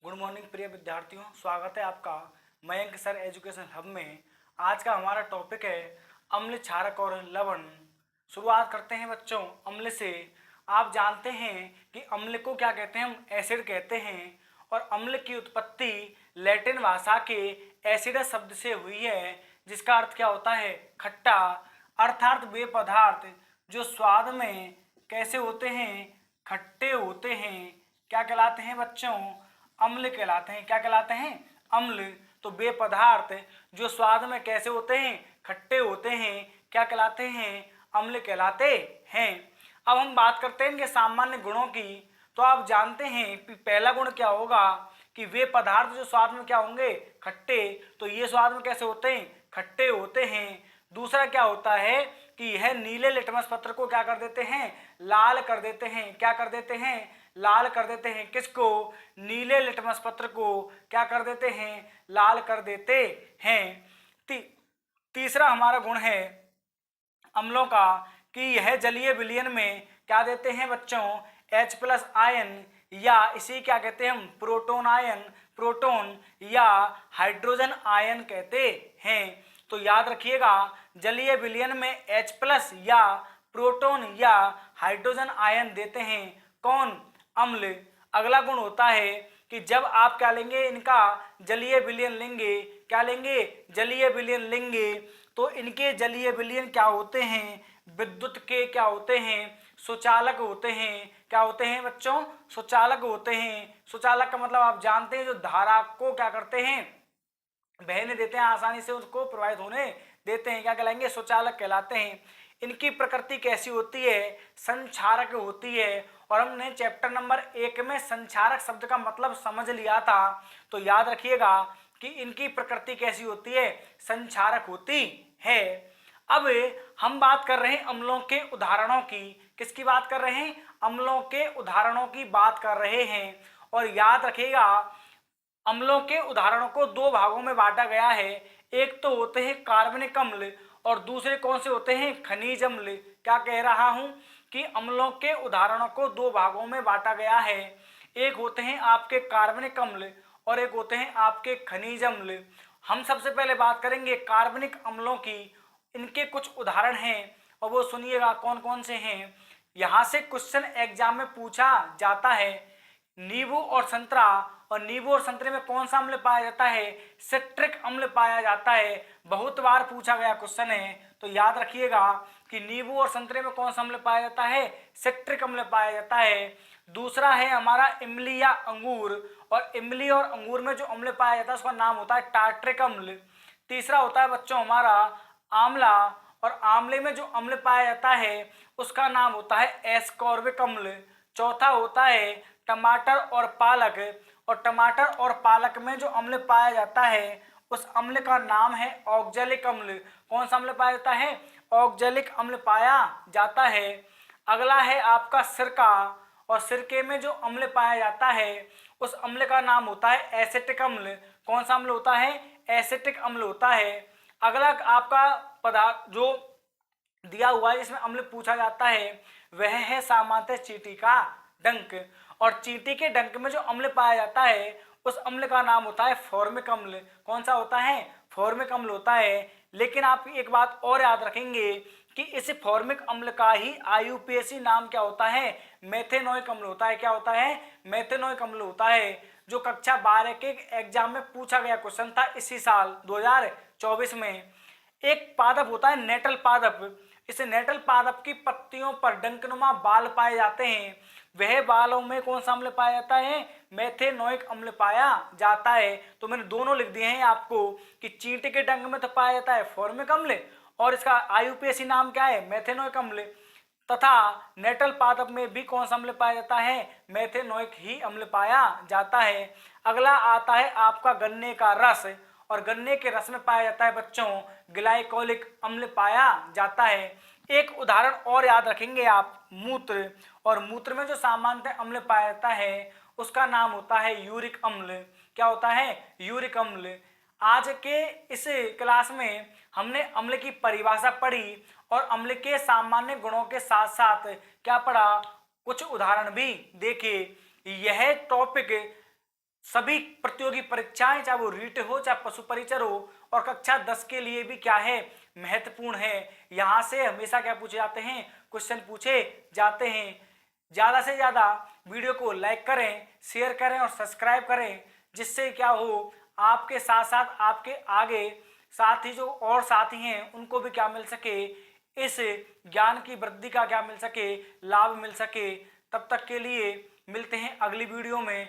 Good morning प्रिय विद्यार्थियों, स्वागत है आपका मयंक सर एजुकेशन हब में। आज का हमारा टॉपिक है अम्ल, क्षारक और लवण। शुरुआत करते हैं बच्चों अम्ल से। आप जानते हैं कि अम्ल को क्या कहते हैं? हम एसिड कहते हैं। और अम्ल की उत्पत्ति लैटिन भाषा के एसिडस शब्द से हुई है, जिसका अर्थ क्या होता है? खट्टा। अर्थात वे पदार्थ जो स्वाद में कैसे होते हैं? खट्टे होते हैं। क्या कहलाते हैं बच्चों? अम्ल कहलाते हैं। क्या कहलाते हैं? अम्ल। तो वे पदार्थ जो स्वाद में कैसे होते हैं? खट्टे होते हैं। क्या कहलाते हैं? अम्ल कहलाते हैं। अब हम बात करते हैं इनके सामान्य गुणों की। तो आप जानते हैं कि पहला गुण क्या होगा कि वे पदार्थ जो स्वाद में क्या होंगे? खट्टे। तो ये स्वाद में कैसे होते हैं? खट्टे होते हैं। दूसरा क्या होता है कि यह नीले लिटमस पत्र को क्या कर देते हैं? लाल कर देते हैं। क्या कर देते हैं? लाल कर देते हैं। किसको? नीले लिटमस पत्र को क्या कर देते हैं? लाल कर देते हैं। तीसरा हमारा गुण है अम्लों का कि यह जलीय विलयन में क्या देते हैं बच्चों? H+ आयन, या इसी क्या कहते हैं हम? प्रोटोन आयन, प्रोटोन या हाइड्रोजन आयन कहते हैं। तो याद रखिएगा, जलीय विलयन में H+ या प्रोटोन या हाइड्रोजन आयन देते हैं। कौन? अम्ल। अगला गुण होता है कि जब आप क्या लेंगे? इनका जलीय विलयन लेंगे। क्या लेंगे? जलीय विलयन लेंगे। तो इनके जलीय विलयन क्या होते हैं? विद्युत के क्या होते हैं? सुचालक होते हैं। क्या होते हैं बच्चों? सुचालक होते हैं। सुचालक का मतलब आप जानते हैं, जो धारा को क्या करते हैं? बहने देते हैं, आसानी से उसको प्रवाहित होने देते हैं। क्या कहलाएंगे? सुचालक कहलाते हैं। इनकी प्रकृति कैसी होती है? संक्षारक होती है। और हमने चैप्टर नंबर 1 में संक्षारक शब्द का मतलब समझ लिया था। तो याद रखिएगा कि इनकी प्रकृति कैसी होती है? संक्षारक होती है। अब हम बात कर रहे हैं अम्लों के उदाहरणों की। किसकी बात कर रहे हैं? अम्लों के उदाहरणों की बात कर रहे हैं। और याद रखिएगा, अम्लों के उदाहरणों को दो भागों में बांटा गया है। एक तो होते हैं कार्बनिक अम्ल और दूसरे कौन से होते हैं? खनिज अम्ल। क्या कह रहा हूं कि अम्लों के उदाहरणों को दो भागों में बांटा गया है। एक होते हैं आपके कार्बनिक अम्ल और एक होते हैं आपके खनिज अम्ल। हम सबसे पहले बात करेंगे कार्बनिक अम्लों की। इनके कुछ उदाहरण हैं और वो सुनिएगा कौन कौन से हैं। यहां से क्वेश्चन एग्जाम में पूछा जाता है। नींबू और संतरा, और नींबू और संतरे में कौन सा अम्ल पाया जाता है? सिट्रिक अम्ल पाया जाता है। बहुत बार पूछा गया क्वेश्चन है। तो याद रखिएगा कि नींबू और संतरे में कौन सा अम्ल पाया जाता है? सिट्रिक अम्ल पाया जाता है। दूसरा है हमारा इमली या अंगूर, और इमली और अंगूर में जो अम्ल पाया जाता है उसका नाम होता है टार्ट्रिक अम्ल। तीसरा होता है बच्चों हमारा आंवला, और आंवले में जो अम्ल पाया जाता है उसका नाम होता है एस्कॉर्बिक अम्ल। चौथा होता है टमाटर और पालक, और टमाटर और पालक में जो अम्ल पाया जाता है उस अम्ल का नाम है ऑक्जेलिक अम्ल। कौन सा अम्ल पाया जाता है? ऑक्जेलिक अम्ल पाया जाता है। अगला है आपका सिरका, और सिरके में जो अम्ल पाया जाता है उस अम्ल का नाम होता है एसिटिक अम्ल। कौन सा अम्ल होता है? एसिटिक अम्ल होता है। अगला आपका पदार्थ जो दिया हुआ है इसमें अम्ल पूछा जाता है वह है सामान्यतः चींटी का डंक, और चींटी के डंक में जो अम्ल पाया जाता है उस अम्ल का नाम होता है फॉर्मिक अम्ल। कौन सा होता है? फॉर्मिक अम्ल होता है। लेकिन आप एक बात और याद रखेंगे कि इस फॉर्मिक अम्ल का ही IUPAC नाम क्या होता है? मेथेनोइक अम्ल होता है। क्या होता है? मेथेनोइक अम्ल होता है। जो कक्षा 12 के एग्जाम में पूछा गया क्वेश्चन था इसी साल 2024 में। एक पादप होता है नेटल पादप। इस नेटल पादप की पत्तियों पर डंकनुमा बाल पाए जाते हैं। वह बालों में कौन सा अम्ल पाया जाता है? मेथेनोइक अम्ल पाया जाता है। तो मैंने दोनों लिख दिए हैं आपको कि चींटी के डंक में तो पाया जाता है फॉर्मिक अम्ल, और इसका IUPAC नाम क्या है? मेथेनोइक अम्ल। तथा नेटल पादप में भी कौन सा अम्ल पाया जाता है? मेथेनोइक ही अम्ल पाया जाता है। अगला आता है आपका गन्ने का रस, और गन्ने के रस में पाया जाता है बच्चों ग्लाइकोलिक अम्ल पाया जाता है। एक उदाहरण और याद रखेंगे आप, मूत्र, और मूत्र में जो सामान्यतः अम्ल पाया जाता है उसका नाम होता है यूरिक अम्ल। क्या होता है? यूरिक अम्ल। आज के इस क्लास में हमने अम्ल की परिभाषा पढ़ी और अम्ल के सामान्य गुणों के साथ साथ क्या पढ़ा? कुछ उदाहरण भी देखे। यह टॉपिक सभी प्रतियोगी परीक्षाएं, चाहे वो रीट हो चाहे पशु परिचर हो, और कक्षा 10 के लिए भी क्या है, महत्वपूर्ण है। यहां से हमेशा क्या पूछे जाते हैं, क्वेश्चन पूछे जाते हैं। ज्यादा से ज्यादा वीडियो को लाइक करें, शेयर करें और सब्सक्राइब करें, जिससे क्या हो, आपके साथ साथ आपके आगे साथी जो और साथी हैं उनको भी क्या मिल सके, इस ज्ञान की वृद्धि का क्या मिल सके, लाभ मिल सके। तब तक के लिए मिलते हैं अगली वीडियो में।